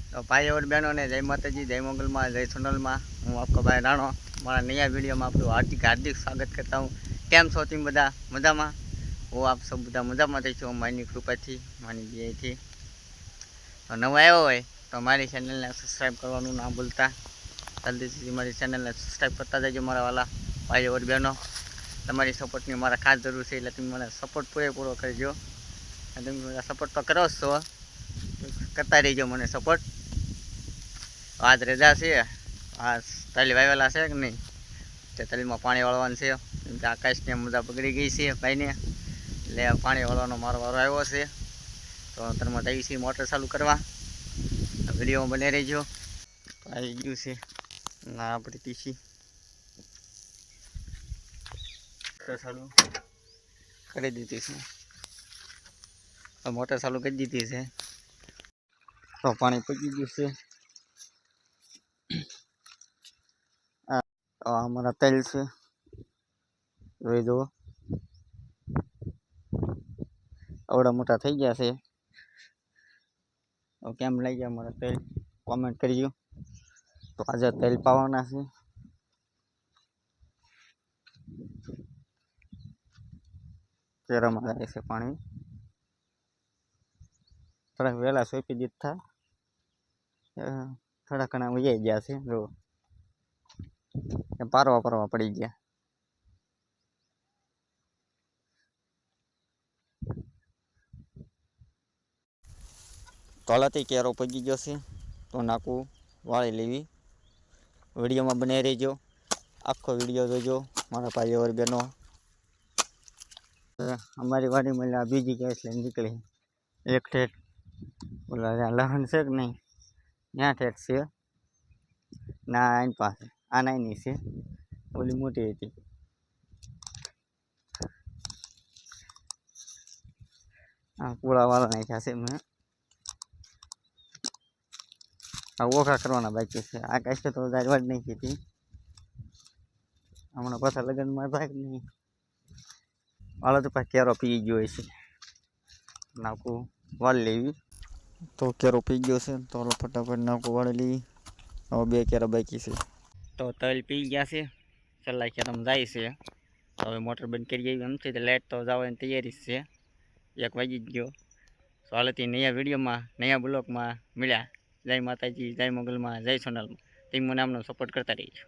तो भाई और बहनों ने जय माता जी, जय मंगल माँ, जय सोनल माँ। हूँ आपका भाई राणो मारा नया वीडियो में आपको हार्दिक हार्दिक स्वागत करता हूँ। केम छो तुम बधा मजा में? वो आप सब बधा मजा में थी छो मारी कृपा थी मारी दया थी। तो नवा आयो होय तो मारी चैनल ने सब्सक्राइब करवानुं ना भूलता। जल्दी से मारी चैनल ने सब्सक्राइब करता जाइए मारा वाला भाई और बहनों। तमारी सपोर्टनी मारा खास जरूर है એટલે તમે મને સપોર્ટ પૂરેપૂરો કરજો। તમે મને સપોર્ટ તો કરો જ છો, કરતા રહીજો મને સપોર્ટ। आज रजा से आज तली वावेला है कि नहीं तो तली में पानी वाळवानुं छे। आकाश ने मजा बगड़ी गई है भाई ने એટલે पानी वाळवानो मारो वारो आव्यो छे। तो अत्यारे जई छीए मोटर चालू करवा। वीडियो में बने रहीजो। आई गयुं छे ना आपणी टीसी मोटर चालू करी दीधी छे। तो मोटर चालू कर दीधी छे तो पानी पगी गयुं छे। तो हमारा तेल से જોઈ જુઓ આવડા મોટા થઈ ગયા છે। તો કેમ લાગ્યા અમારા તેલ કોમેન્ટ કરજો। તો આજે તેલ પાવાના છે। કેરામાં જાય છે પાણી થોડાક વહેલા સોંપી દીધા થોડા ઘણા વહી ગયા છે। જો પારવા પારવા પડી ગયા। તોલાથી કેરો પગી ગયો છે તો નાખું વાળી લેવી। વિડીયોમાં બને રહેજો, આખો વિડીયો જોજો મારા ભાઈઓ और बहनों। हमारी वाड़ी में बीजी गैस लेने निकली एक ठेठ बोला लहन से कि नहीं यहाँ ठेठ से ना इन पास आना ही नहीं से बोली मोटी थी। हाँ पूरा वाला नहीं था से मैं ओखा करवाना बाकी से आकाश तो जारवाज नहीं की थी हमने पासा लगन में भाग नहीं वाला तो केरो पी गयो है नाकू वाल लेवी। तो केरो पी गयो से तो फटाफट नाकू वाली ली और बे केरा बाकी से। तो तल पी गया से चला केरम जाए से। तो हवे मोटर बंद करिए एम छे तो लाइट तो जवानी तैयारी से 1 वागी गयो। तो हालती नया वीडियो में नया ब्लॉग में मिल्या। जय माताजी, जय मंगल माँ, जय सोनल माँ। तुम मने आमनो सपोर्ट करता रहिए।